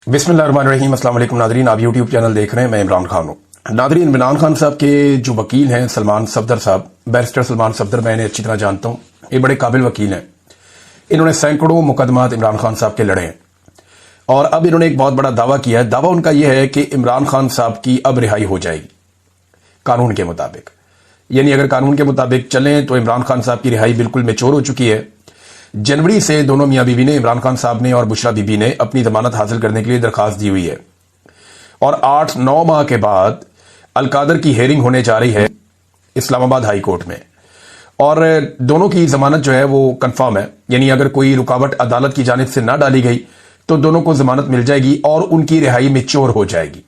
बिस्मिल्लाहिर्रहमानिर्रहीम। अस्सलाम वालेकुम नादरीन, आप यूट्यूब चैनल देख रहे हैं। मैं इमरान खान हूँ। नादरीन, इमरान खान साहब के जो वकील हैं सलमान सफदर साहब, बैरिस्टर सलमान सफदर, मैं इन्हें अच्छी तरह जानता हूँ। ये बड़े काबिल वकील हैं। इन्होंने सैकड़ों मुकदमात इमरान खान साहब के लड़े हैं और अब इन्होंने एक बहुत बड़ा दावा किया है। दावा उनका यह है कि इमरान खान साहब की अब रिहाई हो जाएगी कानून के मुताबिक। यानी अगर कानून के मुताबिक चलें तो इमरान खान साहब की रिहाई बिल्कुल मैच्योर हो चुकी है। जनवरी से दोनों मियां बीवी ने, इमरान खान साहब ने और बुशरा बीबी ने, अपनी जमानत हासिल करने के लिए दरखास्त दी हुई है और 8-9 माह के बाद अलकादर की हेयरिंग होने जा रही है इस्लामाबाद हाई कोर्ट में और दोनों की जमानत जो है वो कंफर्म है। यानी अगर कोई रुकावट अदालत की जानिब से ना डाली गई तो दोनों को जमानत मिल जाएगी और उनकी रिहाई मैच्योर हो जाएगी।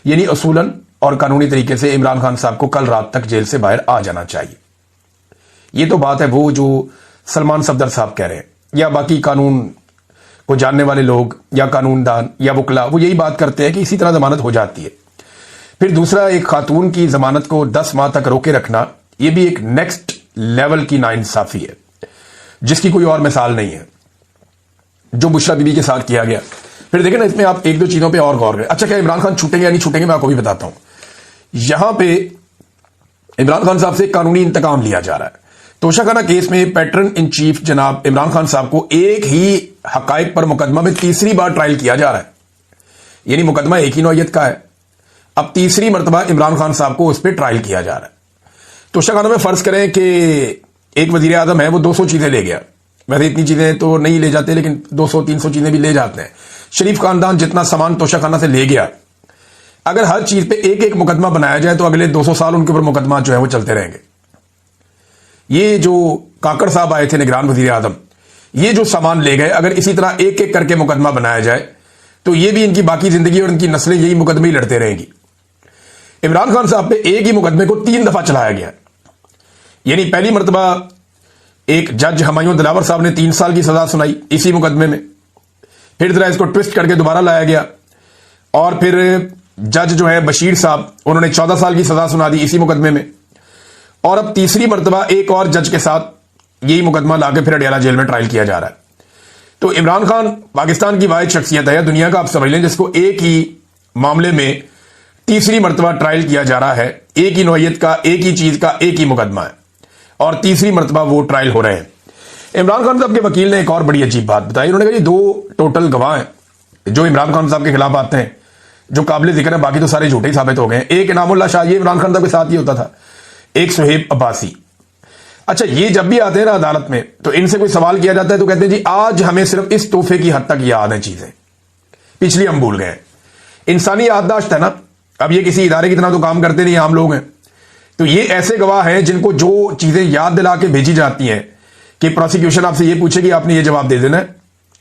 यानी असूलन और कानूनी तरीके से इमरान खान साहब को कल रात तक जेल से बाहर आ जाना चाहिए। ये तो बात है वो जो सलमान सफदर साहब कह रहे हैं, या बाकी कानून को जानने वाले लोग या कानूनदान या वकला वो यही बात करते हैं कि इसी तरह जमानत हो जाती है। फिर दूसरा, एक खातून की जमानत को 10 माह तक रोके रखना, यह भी एक नेक्स्ट लेवल की नाइंसाफी है जिसकी कोई और मिसाल नहीं है, जो बुशरा बीबी के साथ किया गया। फिर देखें ना, इसमें आप एक दो चीजों पर और गौर करें। अच्छा, क्या इमरान खान छूटेंगे या नहीं छूटेंगे, मैं आपको भी बताता हूं। यहां पर इमरान खान साहब से कानूनी इंतकाम लिया जा रहा है। तोशाखाना केस में पैटर्न इन चीफ जनाब इमरान खान साहब को एक ही हकायक पर मुकदमा में तीसरी बार ट्रायल किया जा रहा है। यानी मुकदमा एक ही नौयत का है, अब तीसरी मरतबा इमरान खान साहब को उस पर ट्रायल किया जा रहा है। तोशाखाना में फर्ज करें कि एक वजीर आजम है, वो 200 चीजें ले गया। वैसे इतनी चीजें तो नहीं ले जाते, लेकिन 200-300 चीजें भी ले जाते हैं। शरीफ खानदान जितना सामान तोशाखाना से ले गया, अगर हर चीज पे एक एक मुकदमा बनाया जाए तो अगले 200 साल उनके ऊपर मुकदमा जो है वो चलते रहेंगे। ये जो काकड़ साहब आए थे निगरान वजीर आजम, ये जो सामान ले गए, अगर इसी तरह एक एक करके मुकदमा बनाया जाए तो ये भी इनकी बाकी जिंदगी और इनकी नस्लें यही मुकदमे ही लड़ते रहेंगी। इमरान खान साहब पे एक ही मुकदमे को 3 दफा चलाया गया। यानी पहली मरतबा एक जज हुमायूं दिलावर साहब ने 3 साल की सजा सुनाई इसी मुकदमे में, फिर जरा इसको ट्विस्ट करके दोबारा लाया गया और फिर जज जो है बशीर साहब, उन्होंने 14 साल की सजा सुना दी इसी मुकदमे में, और अब तीसरी मरतबा एक और जज के साथ यही मुकदमा लाके फिर अडियाला जेल में ट्रायल किया जा रहा है। तो इमरान खान पाकिस्तान की वाहिद शख्सियत है, दुनिया का आप समझ लें, जिसको एक ही मामले में तीसरी मरतबा ट्रायल किया जा रहा है। एक ही नौयत का, एक ही चीज का, एक ही मुकदमा है और तीसरी मरतबा वो ट्रायल हो रहे हैं। इमरान खान साहब के वकील ने एक और बड़ी अजीब बात बताई। उन्होंने कहा 2 टोटल गवाह हैं जो इमरान खान साहब के खिलाफ आते हैं, जो काबिल जिक्र है, बाकी तो सारे झूठे साबित हो गए हैं। एक इनामुल्लाह शाह, ये इमरान खान साहब के साथ ही होता था। एक सुहेब अब्बासी। अच्छा, ये जब भी आते हैं ना अदालत में तो इनसे कोई सवाल किया जाता है तो कहते हैं जी आज हमें सिर्फ इस तोहफे की हद तक याद है, चीजें पिछली हम भूल गए। इंसानी याददाश्त है ना, अब ये किसी इदारे की तरह तो काम करते नहीं, आम लोग हैं। तो ये ऐसे गवाह हैं जिनको जो चीजें याद दिला के भेजी जाती हैं कि प्रोसिक्यूशन आपसे ये पूछेगी, आपने ये जवाब दे देना है,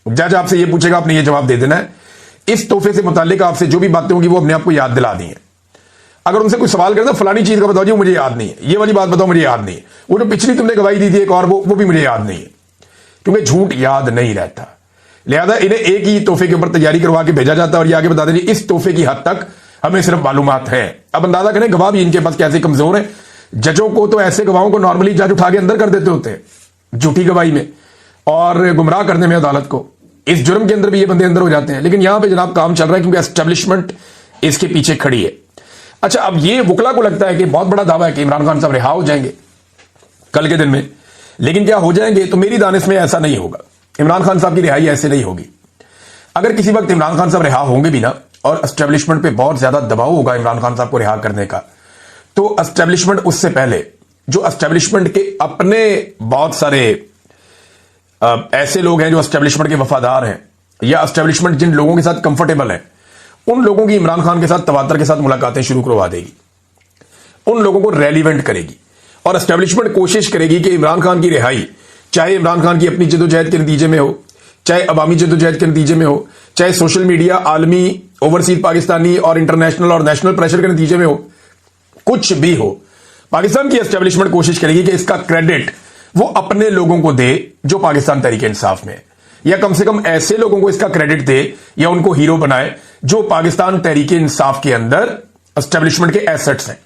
जज आपसे ये पूछेगा, आपने ये जवाब दे देना है, इस तोहफे से मुतालिक आपसे जो भी बातें होंगी वो अपने आप को याद दिला दी हैं। अगर उनसे कोई सवाल करता फलानी चीज का बताओ जी, मुझे याद नहीं है, ये वाली बात बताओ, मुझे याद नहीं है, वो जो पिछली तुमने गवाही दी थी एक और, वो भी मुझे याद नहीं है, क्योंकि झूठ याद नहीं रहता। लिहाजा इन्हें एक ही तोहफे के ऊपर तैयारी करवा के भेजा जाता है और ये आगे बता दें इस तोहफे की हद तक हमें सिर्फ मालूमात है। अब अंदाजा करें गवाह भी इनके पास कैसे कमजोर है। जजों को तो ऐसे गवाहों को नॉर्मली जज उठा के अंदर कर देते होते हैं झूठी गवाही में और गुमराह करने में अदालत को। इस जुर्म के अंदर भी ये बंदे अंदर हो जाते हैं, लेकिन यहां पर जनाब काम चल रहा है क्योंकि एस्टेब्लिशमेंट इसके पीछे खड़ी है। अच्छा, अब ये वकला को लगता है कि बहुत बड़ा दावा है कि इमरान खान साहब रिहा हो जाएंगे कल के दिन में, लेकिन क्या हो जाएंगे? तो मेरी दानिश में ऐसा नहीं होगा। इमरान खान साहब की रिहाई ऐसे नहीं होगी। अगर किसी वक्त इमरान खान साहब रिहा होंगे भी ना और एस्टेब्लिशमेंट पे बहुत ज्यादा दबाव होगा इमरान खान साहब को रिहा करने का, तो एस्टेब्लिशमेंट उससे पहले जो एस्टेब्लिशमेंट के अपने बहुत सारे ऐसे लोग हैं जो एस्टेब्लिशमेंट के वफादार हैं या एस्टेब्लिशमेंट जिन लोगों के साथ कंफर्टेबल है, उन लोगों की इमरान खान के साथ तवातर के साथ मुलाकातें शुरू करवा देगी, उन लोगों को रेलिवेंट करेगी और एस्टेब्लिशमेंट कोशिश करेगी कि इमरान खान की रिहाई, चाहे इमरान खान की अपनी जदोजहद के नतीजे में हो, चाहे अवामी जदोजहद के नतीजे में हो, चाहे सोशल मीडिया, आलमी, ओवरसीज पाकिस्तानी और इंटरनेशनल और नेशनल प्रेशर के नतीजे में हो, कुछ भी हो, पाकिस्तान की एस्टेब्लिशमेंट कोशिश करेगी कि इसका क्रेडिट वो अपने लोगों को दे जो पाकिस्तान तहरीक इंसाफ में है, या कम से कम ऐसे लोगों को इसका क्रेडिट दे या उनको हीरो बनाए जो पाकिस्तान तहरीक इंसाफ के अंदर एस्टेब्लिशमेंट के एसेट्स हैं।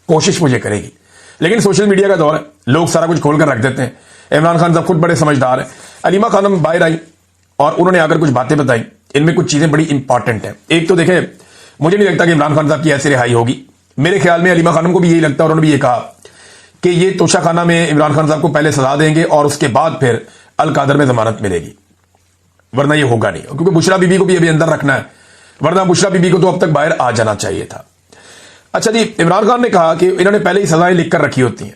कोशिश मुझे करेगी, लेकिन सोशल मीडिया का दौर है, लोग सारा कुछ खोल कर रख देते हैं। इमरान खान साहब खुद बड़े समझदार हैं। अलीमा खानम बाहर आई और उन्होंने आकर कुछ बातें बताई इनमें कुछ चीजें बड़ी इंपॉर्टेंट हैं। एक तो देखें, मुझे नहीं लगता कि इमरान खान साहब की ऐसे रिहाई होगी। मेरे ख्याल में अलीमा खानम को भी यही लगता है और उन्होंने भी ये कहा कि ये तोशाखाना में इमरान खान साहब को पहले सजा देंगे और उसके बाद फिर अल कादर में जमानत मिलेगी, वरना ये होगा नहीं। क्योंकि बुशरा बीबी को भी अभी अंदर रखना है, वरना बुशरा बीबी को तो अब तक बाहर आ जाना चाहिए था। अच्छा जी, इमरान खान ने कहा कि इन्होंने पहले ही सजाएं लिखकर रखी होती हैं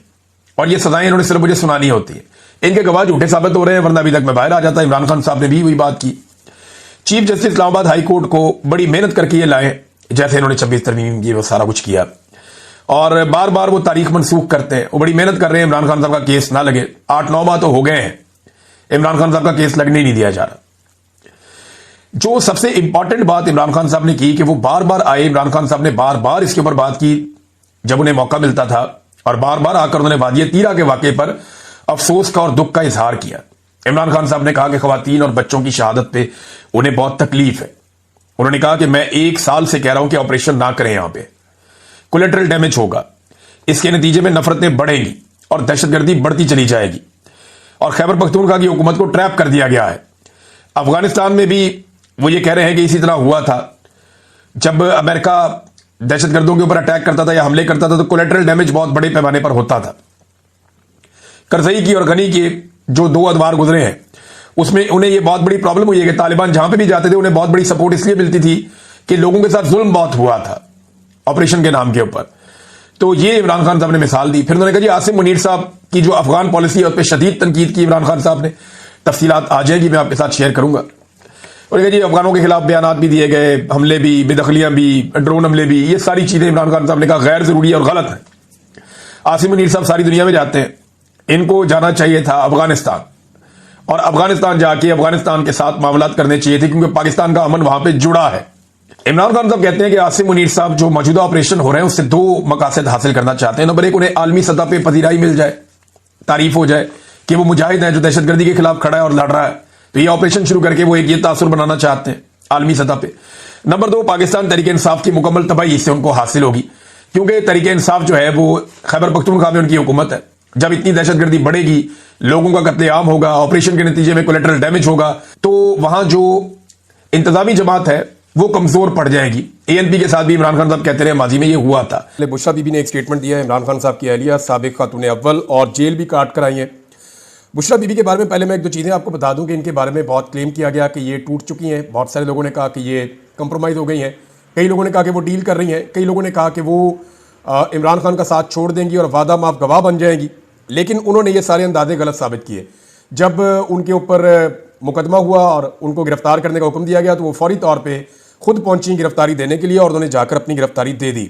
और ये सजाएं इन्होंने सिर्फ मुझे सुनानी होती है। इनके गवाह झूठे साबित हो रहे हैं, वरना अभी तक मैं बाहर आ जाता। इमरान खान साहब ने भी वही बात की। Chief justice Islamabad high court को बड़ी मेहनत करके ये लाए, जैसे इन्होंने 26 तरमीम की वो सारा कुछ किया, और बार बार वो तारीख मनसूख करते हैं। वो बड़ी मेहनत कर रहे हैं इमरान खान साहब का केस ना लगे। 8-9 माह तो हो गए हैं, इमरान खान साहब का केस लगने ही नहीं दिया जा रहा। जो सबसे इंपॉर्टेंट बात इमरान खान साहब ने की कि वो बार बार आए, इमरान खान साहब ने बार बार इसके ऊपर बात की जब उन्हें मौका मिलता था, और बार बार आकर उन्होंने वादिया तीरा के वाकये पर अफसोस का और दुख का इजहार किया। इमरान खान साहब ने कहा कि खवातीन और बच्चों की शहादत पे उन्हें बहुत तकलीफ है। उन्होंने कहा कि मैं 1 साल से कह रहा हूं कि ऑपरेशन ना करें, यहां पे कोलेटरल डैमेज होगा, इसके नतीजे में नफरतें बढ़ेंगी और दहशतगर्दी बढ़ती चली जाएगी, और खैबर पख्तूनख्वा की हुकूमत को ट्रैप कर दिया गया है। अफगानिस्तान में भी वो ये कह रहे हैं कि इसी तरह हुआ था, जब अमेरिका दहशतगर्दों के ऊपर अटैक करता था या हमले करता था तो कोलेटरल डैमेज बहुत बड़े पैमाने पर होता था। करजई की और गनी के जो 2 अदवार गुजरे हैं उसमें उन्हें यह बहुत बड़ी प्रॉब्लम हुई है कि तालिबान जहां पे भी जाते थे उन्हें बहुत बड़ी सपोर्ट इसलिए मिलती थी कि लोगों के साथ जुल्म बहुत हुआ था ऑपरेशन के नाम के ऊपर। तो ये इमरान खान साहब ने मिसाल दी। फिर उन्होंने कहा जी आसिम मुनीर साहब की जो अफगान पॉलिसी है उस पर शदीद तनकीद की इमरान खान साहब ने। तफसीलात आ जाएगी, मैं आपके साथ शेयर करूंगा। और जी अफगानों के खिलाफ बयानात भी दिए गए, हमले भी, बेदखलियां भी, ड्रोन हमले भी, ये सारी चीजें इमरान खान साहब ने कहा गैर जरूरी और गलत है। आसिम मुनीर साहब सारी दुनिया में जाते हैं, इनको जाना चाहिए था अफगानिस्तान, और अफगानिस्तान जाके अफगानिस्तान के साथ मामलात करने चाहिए थे, क्योंकि पाकिस्तान का अमन वहां पे जुड़ा है। इमरान खान साहब कहते हैं कि आसिम मुनीर साहब जो मौजूदा ऑपरेशन हो रहे हैं उससे 2 मकासद हासिल करना चाहते हैं। नंबर 1, उन्हें आलमी सतह पर पजीराई मिल जाए, तारीफ हो जाए कि वो मुजाहिद है जो दहशतगर्दी के खिलाफ खड़ा है और लड़ रहा है। तो ये ऑपरेशन शुरू करके वो एक ये तासुर बनाना चाहते हैं आलमी सतह पे। नंबर 2, पाकिस्तान तहरीक इंसाफ की मुकम्मल तबाही इससे उनको हासिल होगी, क्योंकि तहरीक इंसाफ जो है वो खैबर पख्तूनख्वा में उनकी हुकूमत है। जब इतनी दहशतगर्दी बढ़ेगी, लोगों का कत्लेआम होगा, ऑपरेशन के नतीजे में कोलेटरल डैमेज होगा, तो वहां जो इंतजामी जमात है वो कमजोर पड़ जाएगी। ANP के साथ भी इमरान खान साहब कहते रहे माजी में ये हुआ था। बुशरा बीबी ने एक स्टेटमेंट दिया है, इमरान खान साहब की अहलिया साबिक खातून अव्वल, और जेल भी काट कर आई है। बुशरा बीबी के बारे में पहले मैं 1-2 चीज़ें आपको बता दूं कि इनके बारे में बहुत क्लेम किया गया कि ये टूट चुकी हैं। बहुत सारे लोगों ने कहा कि ये कंप्रोमाइज़ हो गई हैं, कई लोगों ने कहा कि वो डील कर रही हैं, कई लोगों ने कहा कि वो इमरान खान का साथ छोड़ देंगी और वादा माफ गवाह बन जाएंगी। लेकिन उन्होंने ये सारे अंदाजे गलत साबित किए। जब उनके ऊपर मुकदमा हुआ और उनको गिरफ्तार करने का हुक्म दिया गया तो वो फौरी तौर पर खुद पहुंची गिरफ्तारी देने के लिए और उन्होंने जाकर अपनी गिरफ्तारी दे दी।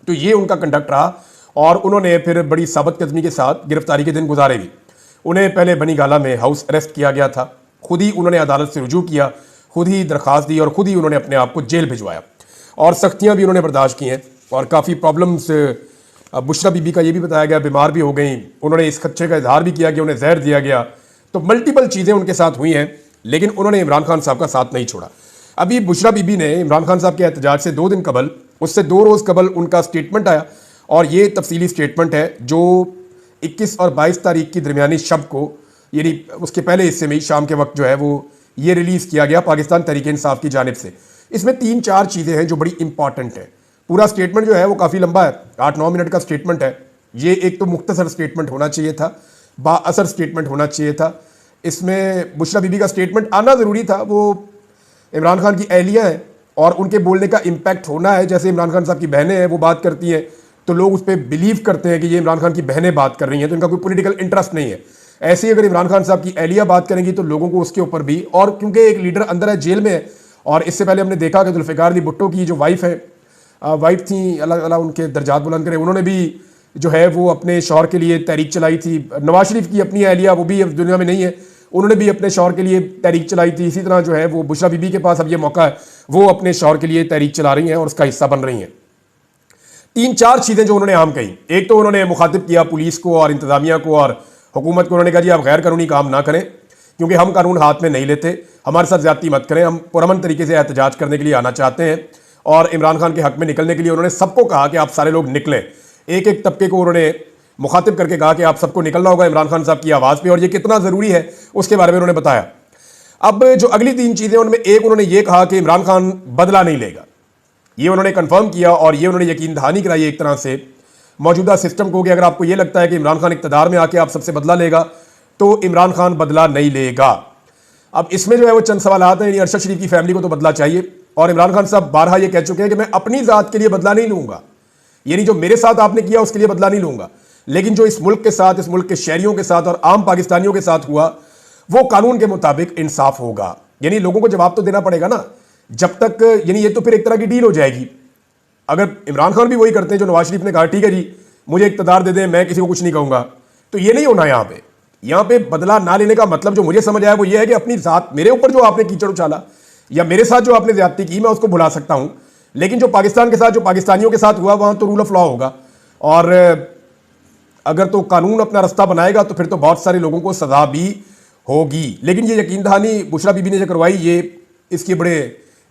तो ये उनका कंडक्ट रहा, और उन्होंने फिर बड़ी साबित कदमी के साथ गिरफ्तारी के दिन गुजारे भी। उन्हें पहले बनी गाला में हाउस अरेस्ट किया गया था, खुद ही उन्होंने अदालत से रुजू किया, खुद ही दरख्वास्त दी और खुद ही उन्होंने अपने आप को जेल भिजवाया, और सख्तियां भी उन्होंने बर्दाश्त की हैं और काफ़ी प्रॉब्लम्स। बुशरा बीबी का ये भी बताया गया बीमार भी हो गई, उन्होंने इस खदशे का इजहार भी किया कि उन्हें जहर दिया गया। तो मल्टीपल चीज़ें उनके साथ हुई हैं, लेकिन उन्होंने इमरान खान साहब का साथ नहीं छोड़ा। अभी बुशरा बीबी ने इमरान खान साहब के एहतजाज से 2 दिन कबल, उससे 2 रोज़ कबल उनका स्टेटमेंट आया, और ये तफसीली स्टेटमेंट है जो 21 और 22 तारीख की दरमियानी शब को, यानी उसके पहले हिस्से में शाम के वक्त जो है वो ये रिलीज़ किया गया पाकिस्तान तहरीक इंसाफ की जानिब से। इसमें 3-4 चीज़ें हैं जो बड़ी इंपॉर्टेंट हैं। पूरा स्टेटमेंट जो है वो काफ़ी लंबा है, 8-9 मिनट का स्टेटमेंट है। ये एक तो मुख्तसर स्टेटमेंट होना चाहिए था, बाअसर स्टेटमेंट होना चाहिए था। इसमें बुशरा बीबी का स्टेटमेंट आना ज़रूरी था। वो इमरान खान की अहलिया हैं और उनके बोलने का इम्पैक्ट होना है। जैसे इमरान खान साहब की बहनें हैं, वो बात करती हैं तो लोग उस पर बिलीव करते हैं कि ये इमरान खान की बहनें बात कर रही हैं, तो इनका कोई पॉलिटिकल इंटरेस्ट नहीं है। ऐसे ही अगर इमरान खान साहब की अहलिया बात करेंगी तो लोगों को उसके ऊपर भी, और क्योंकि एक लीडर अंदर है, जेल में है, और इससे पहले हमने देखा कि जुल्फ़िकार अली भुट्टो की जो वाइफ थी, अल्लाह ताला उनके दर्जात बुलंद करे, उन्होंने भी जो है वो अपने शौहर के लिए तहरीक चलाई थी। नवाज शरीफ की अपनी अहलिया, वो भी दुनिया में नहीं है, उन्होंने भी अपने शौहर के लिए तहरीक चलाई थी। इसी तरह जो है वो बुशरा बीबी के पास अब ये मौका है, वो अपने शौहर के लिए तहरीक चला रही हैं और उसका हिस्सा बन रही हैं। 3-4 चीज़ें जो उन्होंने आम कही। एक तो उन्होंने मुखातिब किया पुलिस को और इंतजामिया को और हुकूमत को। उन्होंने कहा जी आप गैर कानूनी काम ना करें, क्योंकि हम कानून हाथ में नहीं लेते, हमारे साथ ज्यादती मत करें, हम पुरअमन तरीके से एहतजाज करने के लिए आना चाहते हैं। और इमरान खान के हक में निकलने के लिए उन्होंने सबको कहा कि आप सारे लोग निकलें। एक एक तबके को उन्होंने मुखातिब करके कहा कि आप सबको निकलना होगा इमरान खान साहब की आवाज़ पे, और ये कितना ज़रूरी है उसके बारे में उन्होंने बताया। अब जो अगली 3 चीजें उनमें, एक उन्होंने ये कहा कि इमरान खान बदला नहीं लेगा, ये उन्होंने कंफर्म किया और ये उन्होंने यकीन दहानी कराई एक तरह से मौजूदा सिस्टम को कि अगर आपको ये लगता है कि इमरान खान इक़्तिदार में आके आप सबसे बदला लेगा तो इमरान खान बदला नहीं लेगा। अब इसमें जो है वो चंद सवाल आते हैं, यानी अरशद शरीफ की फैमिली को तो बदला चाहिए और इमरान खान साहब बारहा ये कह चुके हैं कि मैं अपनी जात के लिए बदला नहीं लूंगा, यानी जो मेरे साथ आपने किया उसके लिए बदला नहीं लूंगा, लेकिन जो इस मुल्क के साथ, इस मुल्क के शहरियों के साथ और आम पाकिस्तानियों के साथ हुआ वो कानून के मुताबिक इंसाफ होगा। यानी लोगों को जवाब तो देना पड़ेगा ना, जब तक, यानी ये तो फिर एक तरह की डील हो जाएगी। अगर इमरान खान भी वही करते हैं जो नवाज शरीफ ने कहा, ठीक है जी मुझे इक़्तिदार दे दें, मैं किसी को कुछ नहीं कहूंगा, तो ये नहीं होना। यहां पे बदला ना लेने का मतलब जो मुझे समझ आया वो ये है कि अपनी जात, मेरे ऊपर जो आपने कीचड़ उछाला या मेरे साथ जो आपने ज्यादती की, मैं उसको भुला सकता हूं, लेकिन जो पाकिस्तान के साथ, जो पाकिस्तानियों के साथ हुआ, वहां तो रूल ऑफ लॉ होगा और अगर तो कानून अपना रास्ता बनाएगा तो फिर तो बहुत सारे लोगों को सजा भी होगी। लेकिन ये यकीन दहानी बुशरा बीबी ने जो करवाई, ये इसके बड़े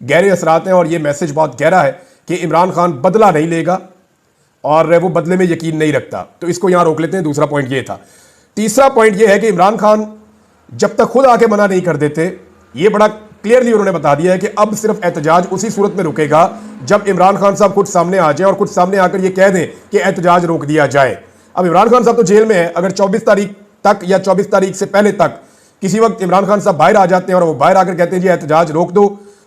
गहरे असरात हैं और ये मैसेज बहुत गहरा है कि इमरान खान बदला नहीं लेगा और वो बदले में यकीन नहीं रखता। तो इसको यहां रोक लेते हैं। दूसरा पॉइंट ये था। तीसरा पॉइंट ये है कि इमरान खान जब तक खुद आके मना नहीं कर देते, ये बड़ा क्लियरली उन्होंने बता दिया है कि अब सिर्फ एहतजाज उसी सूरत में रुकेगा जब इमरान खान साहब खुद सामने आ जाए और खुद सामने आकर ये कह दें कि एहतजाज रोक दिया जाए। अब इमरान खान साहब तो जेल में है, अगर 24 तारीख तक या 24 तारीख से पहले तक किसी वक्त इमरान खान साहब बाहर आ जाते हैं और वो बाहर आकर कहते हैं जी एहतजाज रोक दो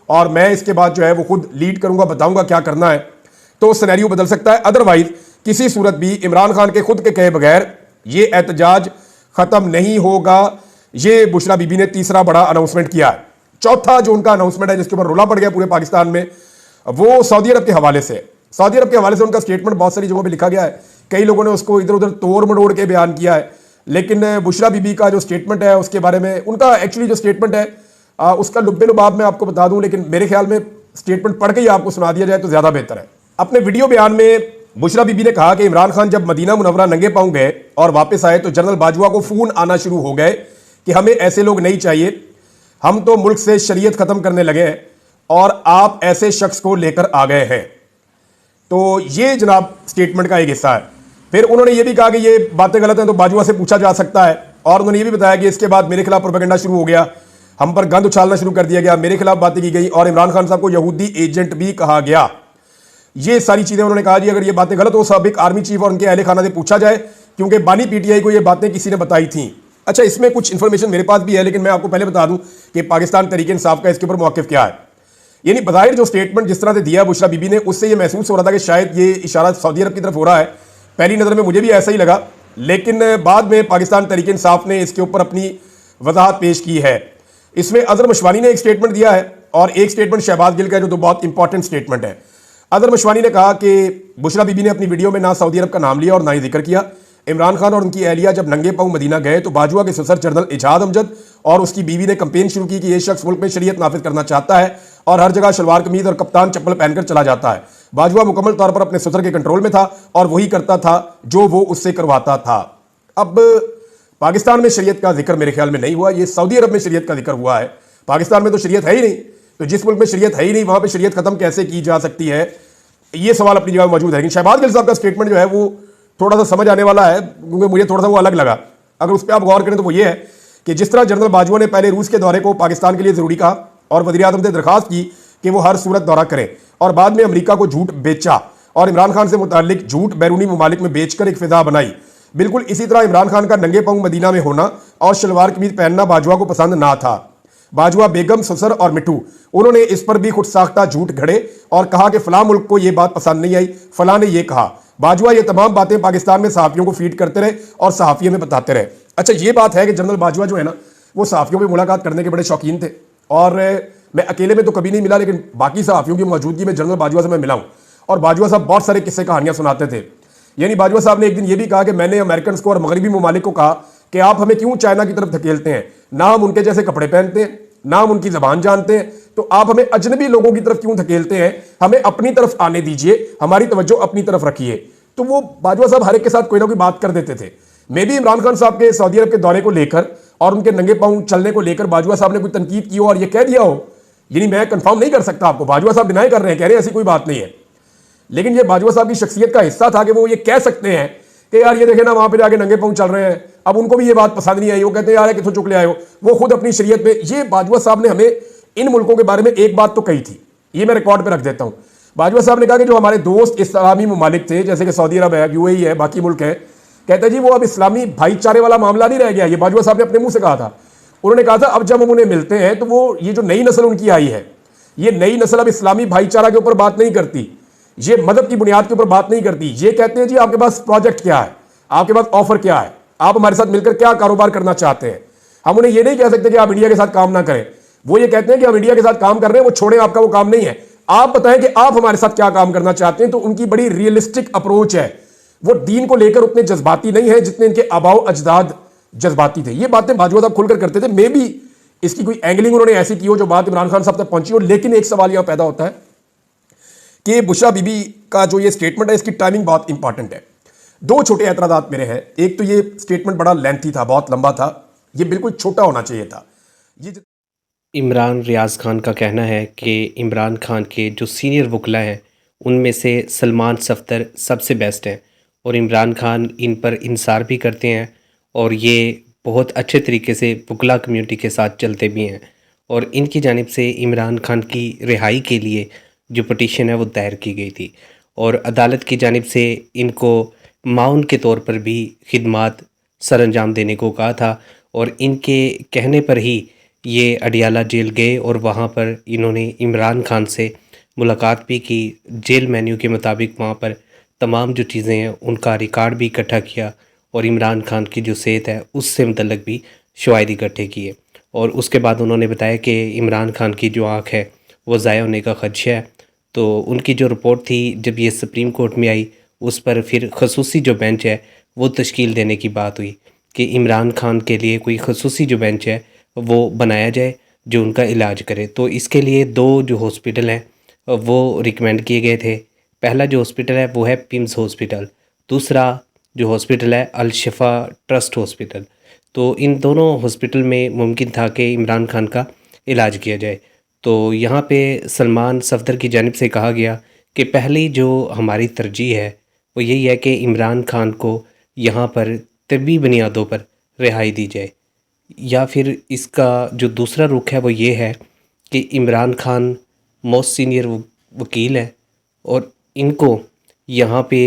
और मैं इसके बाद जो है वो खुद लीड करूंगा, बताऊंगा क्या करना है, तो सिनेरियो बदल सकता है। अदरवाइज किसी सूरत भी इमरान खान के खुद के कहे बगैर ये एहतजाज खत्म नहीं होगा। ये बुशरा बीबी ने तीसरा बड़ा अनाउंसमेंट किया है। चौथा जो उनका अनाउंसमेंट है जिसके ऊपर रोला पड़ गया पूरे पाकिस्तान में, वो सऊदी अरब के हवाले से। सऊदी अरब के हवाले से उनका स्टेटमेंट बहुत सारी जगहों पे लिखा गया है, कई लोगों ने उसको इधर उधर तोड़ मड़ोड़ के बयान किया है, लेकिन बुशरा बीबी का जो स्टेटमेंट है उसके बारे में, उनका एक्चुअली जो स्टेटमेंट है उसका लुब्बे लुबाब मैं आपको बता दूं, लेकिन मेरे ख्याल में स्टेटमेंट पढ़ के ही आपको सुना दिया जाए तो ज्यादा बेहतर है। अपने वीडियो बयान में बुशरा बीबी ने कहा कि इमरान खान जब मदीना मुनव्वरा नंगे पांव गए और वापस आए तो जनरल बाजवा को फोन आना शुरू हो गए कि हमें ऐसे लोग नहीं चाहिए, हम तो मुल्क से शरीयत खत्म करने लगे हैं और आप ऐसे शख्स को लेकर आ गए हैं। तो ये जनाब स्टेटमेंट का एक हिस्सा है। फिर उन्होंने ये भी कहा कि ये बातें गलत हैं तो बाजवा से पूछा जा सकता है, और उन्होंने ये भी बताया कि इसके बाद मेरे खिलाफ प्रोपेगेंडा शुरू हो गया, हम पर गंद उछालना शुरू कर दिया गया, मेरे खिलाफ बातें की गई और इमरान खान साहब को यहूदी एजेंट भी कहा गया। ये सारी चीजें उन्होंने कहा जी अगर ये बातें गलत हो साबिक आर्मी चीफ और उनके अहले खाना से पूछा जाए, क्योंकि बानी पीटीआई को ये बातें किसी ने बताई थी। अच्छा, इसमें कुछ इंफॉर्मेशन मेरे पास भी है, लेकिन मैं आपको पहले बता दूं कि पाकिस्तान तहरीक इंसाफ का इसके ऊपर मौक़िफ़ क्या है। यानी बज़ाहिर जो स्टेटमेंट जिस तरह से दिया बुशरा बीबी ने, उससे ये महसूस हो रहा था कि शायद ये इशारा सऊदी अरब की तरफ हो रहा है। पहली नज़र में मुझे भी ऐसा ही लगा, लेकिन बाद में पाकिस्तान तहरीक इंसाफ ने इसके ऊपर अपनी वजाहत पेश की है। इसमें अजहर मशवानी ने एक स्टेटमेंट दिया है और एक स्टेटमेंट शहबाज गिल का है, जो बहुत इंपॉर्टेंट स्टेटमेंट है। अजहर मशवानी ने कहा कि बुशरा बीबी ने अपनी वीडियो में ना सऊदी अरब का नाम लिया और ना ही जिक्र किया। इमरान खान और उनकी अहलिया जब नंगे पांव मदीना गए तो बाजवा के ससुर जनरल इजाद अमजद और उसकी बीवी ने कंपेन शुरू की कि यह शख्स मुल्क में शरीयत नाफिज करना चाहता है और हर जगह शलवार कमीज और कप्तान चप्पल पहनकर चला जाता है। बाजवा मुकम्मल तौर पर अपने ससुर के कंट्रोल में था और वही करता था जो वो उससे करवाता था। अब पाकिस्तान में शरीयत का जिक्र मेरे ख्याल में नहीं हुआ, ये सऊदी अरब में शरीयत का जिक्र हुआ है। पाकिस्तान में तो शरीयत है ही नहीं, तो जिस मुल्क में शरीयत है ही नहीं वहां पर शरीयत खत्म कैसे की जा सकती है, ये सवाल अपनी जगह मौजूद है। लेकिन शहबाज गिल साहब का स्टेटमेंट जो है वो थोड़ा सा समझ आने वाला है, क्योंकि मुझे थोड़ा सा वो अलग लगा। अगर उस पर आप गौर करें तो वो ये है कि जिस तरह जनरल बाजवा ने पहले रूस के दौरे को पाकिस्तान के लिए जरूरी कहा और वज़ीर आज़म से दरखास्त की कि वो हर सूरत दौरा करें, और बाद में अमेरिका को झूठ बेचा और इमरान खान से मुताल्लिक झूठ बैरूनी ममालिक में बेचकर एक फिजा बनाई, बिल्कुल इसी तरह इमरान खान का नंगे पांव मदीना में होना और शलवार कमीज पहनना बाजवा को पसंद ना था। बाजवा, बेगम, ससुर और मिट्टू, उन्होंने इस पर भी खुद साख्ता झूठ घड़े और कहा कि फलां मुल्क को यह बात पसंद नहीं आई, फलां ने यह कहा। बाजवा ये तमाम बातें पाकिस्तान में सहाफ़ियों को फीड करते रहे और सहाफ़ियों में बताते रहे। अच्छा, ये बात है कि जनरल बाजवा जो है ना, वो सहाफ़ियों में मुलाकात करने के बड़े शौकीन थे और मैं अकेले में तो कभी नहीं मिला, लेकिन बाकी सहाफ़ियों की मौजूदगी में जनरल बाजवा से मैं मिला हूँ और बाजवा साहब बहुत सारे किस्से कहानियाँ सुनाते थे। यानी बाजवा साहब ने एक दिन ये भी कहा कि मैंने अमेरिकन को और मगरबी ममालिक को कहा कि आप हमें क्यों चाइना की तरफ धकेलते हैं, ना हम उनके जैसे कपड़े पहनते हैं, ना हम उनकी जबान जानते हैं, तो आप हमें अजनबी लोगों की तरफ क्यों धकेलते हैं, हमें अपनी तरफ आने दीजिए, हमारी तवज्जो अपनी तरफ रखिए। तो वो बाजवा साहब हर एक के साथ कोई ना कोई बात कर देते थे। मे भी इमरान खान साहब के सऊदी अरब के दौरे को लेकर और उनके नंगे पांव चलने को लेकर बाजवा साहब ने कोई तनकीद की हो और ये कह दिया हो, यानी मैं कंफर्म नहीं कर सकता आपको, बाजवा साहब डिनाई कर रहे हैं, कह रहे हैं ऐसी कोई बात नहीं है, लेकिन ये बाजवा साहब की शख्सियत का हिस्सा था कि वो ये कह सकते हैं कि यार ये देखे ना वहां पे जाके नंगे पांव चल रहे हैं, अब उनको भी ये बात पसंद नहीं आई, वो कहते हैं यार कितों चुक ले आए हो, वो खुद अपनी शरीयत में। ये बाजवा साहब ने हमें इन मुल्कों के बारे में एक बात तो कही थी, ये मैं रिकॉर्ड पे रख देता हूं। बाजवा साहब ने कहा कि जो हमारे दोस्त इस्लामी ममालिक थे, जैसे कि सऊदी अरब है, यूएई है, बाकी मुल्क है, कहते हैं जी वो अब इस्लामी भाईचारे वाला मामला नहीं रह गया। ये बाजवा साहब ने अपने मुंह से कहा था। उन्होंने कहा था अब जब हम उन्हें मिलते हैं तो वो ये जो नई नस्ल उनकी आई है, ये नई नस्ल अब इस्लामी भाईचारा के ऊपर बात नहीं करती, ये मदद की बुनियाद के ऊपर बात नहीं करती। ये कहते हैं जी आपके पास प्रोजेक्ट क्या है, आपके पास ऑफर क्या है, आप हमारे साथ मिलकर क्या कारोबार करना चाहते हैं। हम उन्हें ये नहीं कह सकते कि आप इंडिया के साथ काम ना करें। वो ये कहते हैं कि हम इंडिया के साथ काम कर रहे हैं, वो छोड़ें, आपका वो काम नहीं है, आप बताएं कि आप हमारे साथ क्या काम करना चाहते हैं। तो उनकी बड़ी रियलिस्टिक अप्रोच है। वो दीन को लेकर उतने जज्बाती नहीं है जितने इनके आबाओ अजदाद जज्बाती थे। ये बातें बाजवा साहब खुलकर करते थे। मे बी इसकी कोई एंगलिंग उन्होंने ऐसी की हो जो बात इमरान खान साहब तक पहुंची हो। लेकिन एक सवाल यहां पैदा होता है कि बुशरा बीबी का जो ये स्टेटमेंट है, इसकी टाइमिंग बहुत इंपॉर्टेंट है। दो छोटे एतराज़ात मेरे हैं। एक तो ये स्टेटमेंट बड़ा लेंथी था, बहुत लंबा था, ये बिल्कुल छोटा होना चाहिए था। ये इमरान रियाज़ खान का कहना है कि इमरान खान के जो सीनियर वकला हैं उनमें से सलमान सफ़दर सबसे बेस्ट हैं और इमरान खान इन पर इंसार भी करते हैं और ये बहुत अच्छे तरीके से वकला कम्युनिटी के साथ चलते भी हैं। और इनकी जानिब से इमरान खान की रिहाई के लिए जो पटिशन है वो दायर की गई थी और अदालत की जानिब से इनको माउन के तौर पर भी खिदमात सर अंजाम देने को कहा था। और इनके कहने पर ही ये अडियाला जेल गए और वहाँ पर इन्होंने इमरान खान से मुलाकात भी की। जेल मेन्यू के मुताबिक वहाँ पर तमाम जो चीज़ें हैं उनका रिकॉर्ड भी इकट्ठा किया और इमरान खान की जो सेहत है उससे मुतल्लिक भी शवाहिद इकट्ठे किए। और उसके बाद उन्होंने बताया कि इमरान खान की जो आँख है वो ज़ाया होने का खदशा है। तो उनकी जो रिपोर्ट थी जब ये सुप्रीम कोर्ट में आई, उस पर फिर खसूसी जो बेंच है वो तश्कील देने की बात हुई कि इमरान खान के लिए कोई खसूसी जो बेंच है वो बनाया जाए जो उनका इलाज करे। तो इसके लिए दो जो हॉस्पिटल हैं वो रिकमेंड किए गए थे। पहला जो हॉस्पिटल है वो है पिम्स हॉस्पिटल, दूसरा जो हॉस्पिटल है अल शिफा ट्रस्ट हॉस्पिटल। तो इन दोनों हॉस्पिटल में मुमकिन था कि इमरान खान का इलाज किया जाए। तो यहाँ पे सलमान सफ़दर की जानिब से कहा गया कि पहली जो हमारी तरजीह है वो यही है कि इमरान खान को यहाँ पर तिब्बी बुनियादों पर रिहाई दी जाए, या फिर इसका जो दूसरा रुख है वो ये है कि इमरान खान मोस्ट सीनियर वकील हैं और इनको यहाँ पे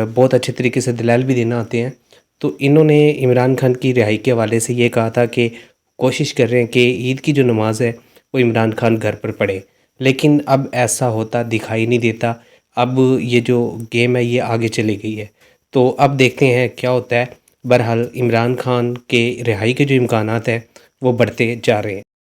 बहुत अच्छे तरीके से दलाल भी देना आते हैं। तो इन्होंने इमरान खान की रिहाई के हवाले से ये कहा था कि कोशिश कर रहे हैं कि ईद की जो नमाज़ है वो इमरान खान घर पर पढ़े, लेकिन अब ऐसा होता दिखाई नहीं देता। अब ये जो गेम है ये आगे चली गई है। तो अब देखते हैं क्या होता है। बहरहाल इमरान खान के रिहाई के जो इम्कानात हैं वो बढ़ते जा रहे हैं।